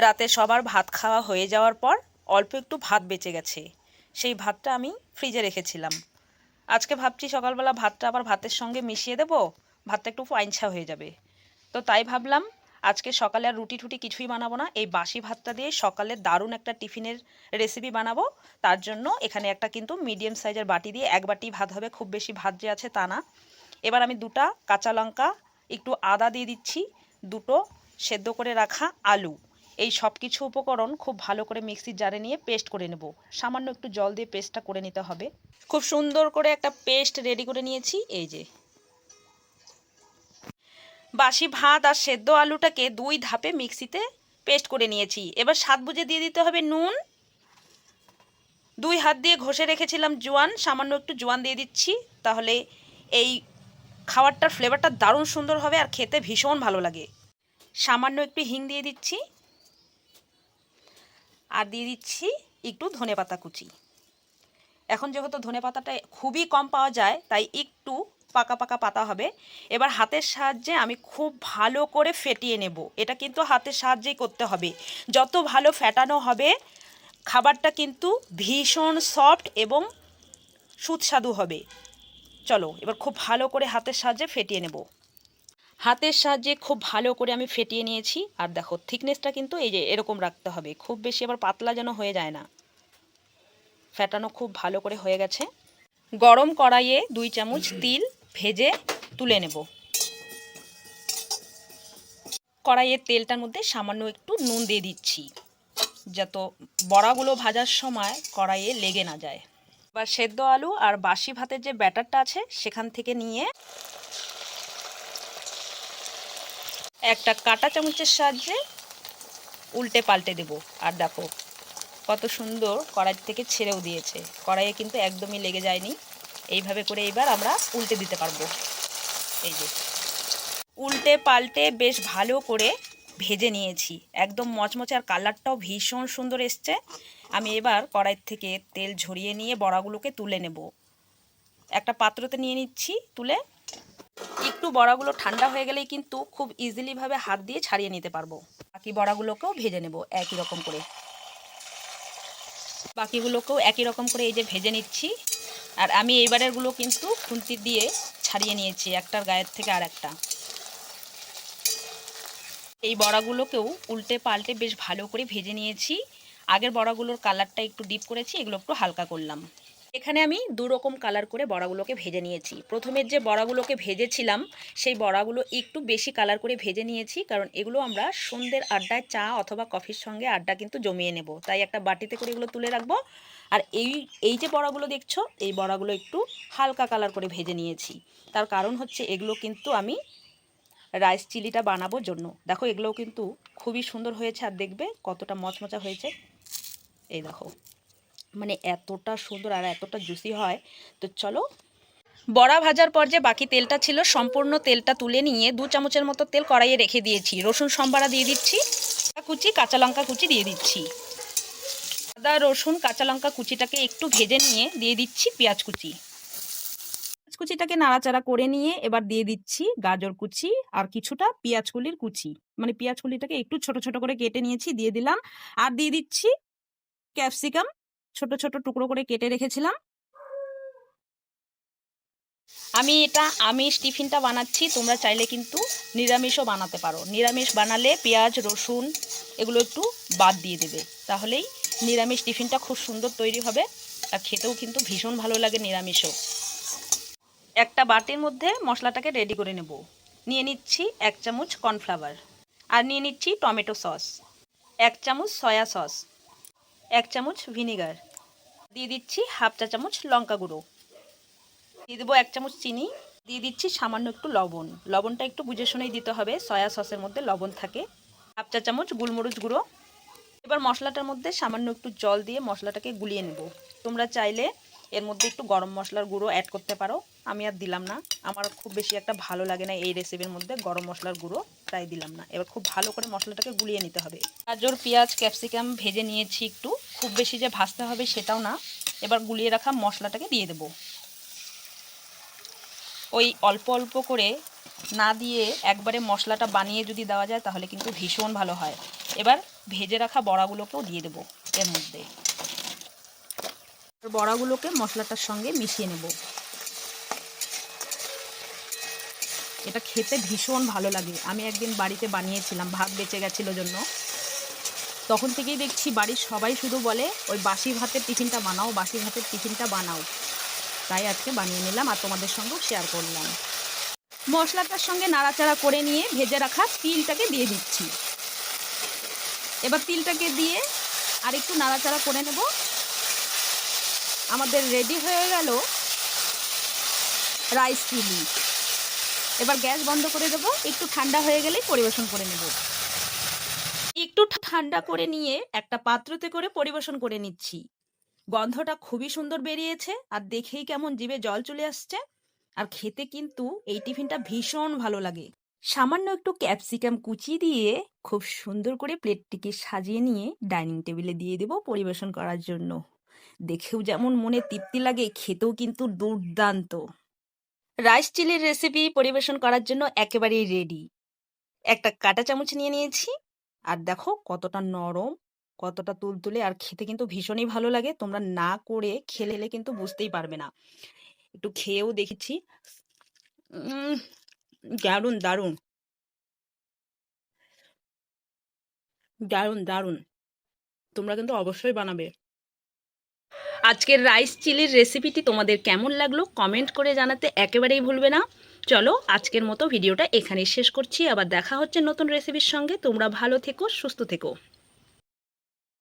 রাতে সবার ভাত খাওয়া হয়ে যাওয়ার পর অল্প একটু ভাত বেঁচে গেছে, সেই ভাতটা আমি ফ্রিজে রেখেছিলাম। আজকে ভাবছি সকালবেলা ভাতটা আবার ভাতের সঙ্গে মিশিয়ে দেবো, ভাতটা একটু পাইনছা হয়ে যাবে। তো তাই ভাবলাম আজকে সকালে আর রুটি টুটি কিছুই বানাবো না, এই বাসি ভাতটা দিয়ে সকালে দারুণ একটা টিফিনের রেসিপি বানাবো। তার জন্য এখানে একটা কিন্তু মিডিয়াম সাইজের বাটি দিয়ে এক বাটি ভাত হবে, খুব বেশি ভাত যে আছে তা না। এবার আমি দুটা কাঁচা লঙ্কা, একটু আদা দিয়ে দিচ্ছি, দুটো সেদ্ধ করে রাখা আলু, এই সব কিছু উপকরণ খুব ভালো করে মিক্সির জারে নিয়ে পেস্ট করে নেব। সামান্য একটু জল দিয়ে পেস্টটা করে নিতে হবে। খুব সুন্দর করে একটা পেস্ট রেডি করে নিয়েছি। এই যে বাসি ভাত আর সেদ্ধ আলুটাকে দুই ধাপে মিক্সিতে পেস্ট করে নিয়েছি। এবার স্বাদ বুঝে দিয়ে দিতে হবে নুন, দুই হাত দিয়ে ঘষে রেখেছিলাম জোয়ান, সামান্য একটু জোয়ান দিয়ে দিচ্ছি, তাহলে এই খাবারটার ফ্লেভারটা দারুণ সুন্দর হবে আর খেতে ভীষণ ভালো লাগে। সামান্য একটু হিং দিয়ে দিচ্ছি, আর দিয়ে দিচ্ছি একটু ধনেপাতা কুচি। এখন যেহেতু ধনেপাতাটা খুবই কম পাওয়া যায় তাই একটু পাকা পাকা পাতা হবে। এবার হাতের সাহায্যে আমি খুব ভালো করে ফেটিয়ে নেব। এটা কিন্তু হাতের সাহায্যেই করতে হবে, যত ভালো ফেটানো হবে খাবারটা কিন্তু ভীষণ সফট এবং সুস্বাদু হবে। চলো এবার খুব ভালো করে হাতের সাহায্যে ফেটিয়ে নেব। হাতের সাহায্যে খুব ভালো করে আমি ফেটিয়ে নিয়েছি। আর দেখো থিকনেসটা কিন্তু এই যে এরকম রাখতে হবে, খুব বেশি আবার পাতলা যেন হয়ে যায় না। ফেটানো খুব ভালো করে হয়ে গেছে। গরম কড়াইয়ে 2 চামচ তিল ভেজে তুলে নেব। কড়াইয়ের তেলটার মধ্যে সামান্য একটু নুন দিয়ে দিচ্ছি, যাতে বড়াগুলো ভাজার সময় কড়াইয়ে লেগে না যায়। এবার সেদ্ধ আলু আর বাসি ভাতের যে ব্যাটারটা আছে সেখান থেকে নিয়ে একটা কাঁটা চামচের সাহায্যে উল্টে পাল্টে দেব। আর দেখো কত সুন্দর কড়াই থেকে ছেড়েও দিয়েছে, কড়াইয়ে কিন্তু একদমই লেগে যায়নি। এইভাবে করে এবার আমরা উল্টে দিতে পারবো। এই যে উল্টে পাল্টে বেশ ভালো করে ভেজে নিয়েছি, একদম মচমচে, আর কালারটাও ভীষণ সুন্দর এসছে। আমি এবার কড়াই থেকে তেল ঝরিয়ে নিয়ে বড়াগুলোকে তুলে নেব। একটা পাত্রতে নিয়ে নিচ্ছি তুলে। একটু বড়াগুলো ঠান্ডা হয়ে গেলেই কিন্তু খুব ইজিলিভাবে হাত দিয়ে ছাড়িয়ে নিতে পারবো। বাকি বড়াগুলোকেও ভেজে নেব একই রকম করে। বাকিগুলোকেও একই রকম করে এই যে ভেজে নিচ্ছি। আর আমি এইবারেরগুলো কিন্তু খুন্তি দিয়ে ছাড়িয়ে নিয়েছি একটার গায়ের থেকে আর একটা। এই বড়াগুলোকেও উল্টে পাল্টে বেশ ভালো করে ভেজে নিয়েছি। আগের বড়াগুলোর কালারটা একটু ডিপ করেছি, এগুলো একটু হালকা করলাম। এখানে আমি দু রকম কালার করে বড়াগুলোকে ভেজে নিয়েছি। প্রথমের যে বড়াগুলোকে ভেজেছিলাম সেই বড়াগুলো একটু বেশি কালার করে ভেজে নিয়েছি, কারণ এগুলো আমরা সন্ধ্যের আড্ডায় চা অথবা কফির সঙ্গে আড্ডা কিন্তু জমিয়ে নেব, তাই একটা বাটিতে করে এগুলো তুলে রাখবো। আর এই যে বড়াগুলো দেখছো, এই বড়াগুলো একটু হালকা কালার করে ভেজে নিয়েছি। তার কারণ হচ্ছে এগুলো কিন্তু আমি রাইস চিলিটা বানাবোর জন্য। দেখো এগুলোও কিন্তু খুবই সুন্দর হয়েছে, আর দেখবে কতটা মচমচা হয়েছে। এই দেখো মানে এতটা সুন্দর আর এতটা জুসি হয়। তো চলো, বড়া ভাজার পর যে বাকি তেলটা ছিল সম্পূর্ণ তেলটা তুলে নিয়ে 2 চামচের মতো তেল কড়াইয়ে রেখে দিয়েছি। রসুন সম্বারা দিয়ে দিচ্ছি, কুচি কাঁচা লঙ্কা কুচি দিয়ে দিচ্ছি। আদা রসুন কাঁচা লঙ্কা কুচিটাকে একটু ভেজে নিয়ে দিয়ে দিচ্ছি পেঁয়াজ কুচি। কুচিটাকে নাড়াচাড়া করে নিয়ে এবার দিয়ে দিচ্ছি গাজর কুচি আর কিছুটা পেঁয়াজকলির কুচি, মানে পেঁয়াজকলিটাকে একটু ছোট ছোট করে কেটে নিয়েছি দিয়ে দিলাম। আর দিয়ে দিচ্ছি ক্যাপসিকাম, ছোট ছোট টুকরো করে কেটে রেখেছিলাম। আমি এটা আমিষ টিফিনটা বানাচ্ছি, তোমরা চাইলে কিন্তু নিরামিষও বানাতে পারো। নিরামিষ বানালে পেঁয়াজ রসুন এগুলো একটু বাদ দিয়ে দেবে, তাহলেই নিরামিষ টিফিনটা খুব সুন্দর তৈরি হবে আর খেতেও কিন্তু ভীষণ ভালো লাগে নিরামিষও। একটা বাটির মধ্যে মশলাটাকে রেডি করে নেব। নিয়ে নিচ্ছি 1 চামচ কর্নফ্লাওয়ার, আর নিয়ে নিচ্ছি টমেটো সস, 1 চামচ সয়া সস, 1 চামচ ভিনিগার, দিয়ে দিচ্ছি হাফ চা চামচ লঙ্কা গুঁড়ো, দিয়ে দেবো 1 চামচ চিনি, দিয়ে দিচ্ছি সামান্য একটু লবণ। লবণটা একটু বুঝে শুনেই দিতে হবে, সয়া সসের মধ্যে লবণ থাকে। হাফ চা চামচ গোলমরিচ গুঁড়ো। এবার মশলাটার মধ্যে সামান্য একটু জল দিয়ে মশলাটাকে গুলিয়ে নেব। তোমরা চাইলে এর মধ্যে একটু গরম মশলার গুঁড়ো অ্যাড করতে পারো, আমি আর দিলাম না, আমার খুব বেশি একটা ভালো লাগে না এই রেসিপির মধ্যে গরম মশলার গুঁড়ো, তাই দিলাম না। এবার খুব ভালো করে মশলাটাকে গুলিয়ে নিতে হবে। গাজর পেঁয়াজ ক্যাপসিকাম ভেজে নিয়েছি একটু, খুব বেশি যে ভাজতে হবে সেটাও না। এবার গুলিয়ে রাখা মশলাটাকে দিয়ে দেবো। ওই অল্প অল্প করে না দিয়ে একবারে মশলাটা বানিয়ে যদি দেওয়া যায় তাহলে কিন্তু ভীষণ ভালো হয়। এবার ভেজে রাখা বড়াগুলোকেও দিয়ে দেবো এর মধ্যে। বড়াগুলোকে মশলাটার সঙ্গে মিশিয়ে নেব। এটা খেতে ভীষণ ভালো লাগে। আমি একদিন বাড়িতে বানিয়েছিলাম, ভাত বেঁচে গেছিলো জন্য। তখন থেকেই দেখছি বাড়ির সবাই শুধু বলে ওই বাসি ভাতের টিফিনটা বানাও, বাসি ভাতের টিফিনটা বানাও। তাই আজকে বানিয়ে নিলাম আর তোমাদের সঙ্গেও শেয়ার করলাম। মশলাটার সঙ্গে নাড়াচাড়া করে নিয়ে ভেজে রাখা তিলটাকে দিয়ে দিচ্ছি। এবার তিলটাকে দিয়ে আর একটু নাড়াচাড়া করে নেব। আমাদের রেডি হয়ে গেল রাইস চিলি। এবার গ্যাস বন্ধ করে দেবো, একটু ঠান্ডা হয়ে গেলেই পরিবেশন করে নেব। একটু ঠান্ডা করে নিয়ে একটা পাত্রতে করে পরিবেশন করে নিচ্ছি। গন্ধটা খুবই সুন্দর বেরিয়েছে আর দেখেই কেমন জিভে জল চলে আসছে। আর খেতে কিন্তু এই টিফিনটা ভীষণ ভালো লাগে। সামান্য একটু ক্যাপসিকাম কুচি দিয়ে খুব সুন্দর করে প্লেটটিকে সাজিয়ে নিয়ে ডাইনিং টেবিলে দিয়ে দেব পরিবেশন করার জন্য। দেখেও যেমন মনে তৃপ্তি লাগে, খেতেও কিন্তু দুর্দান্ত। রাইস চিলির রেসিপি পরিবেশন করার জন্য একেবারেই রেডি। একটা কাঁটা চামচ নিয়ে নিয়েছি আর দেখো কতটা নরম, কতটা তুলতুলে, আর খেতে কিন্তু ভীষণই ভালো লাগে। তোমরা না করে খেলে কিন্তু বুঝতেই পারবে না। একটু খেয়েও দেখেছি, দারুণ দারুণ দারুণ দারুণ। তোমরা কিন্তু অবশ্যই বানাবে। আজকের রাইস চিলির রেসিপিটি তোমাদের কেমন লাগলো কমেন্ট করে জানাতে একেবারেই ভুলবে না। চলো আজকের মতো ভিডিওটা এখানেই শেষ করছি। আবার দেখা হচ্ছে নতুন রেসিপির সঙ্গে। তোমরা ভালো থেকো, সুস্থ থেকো।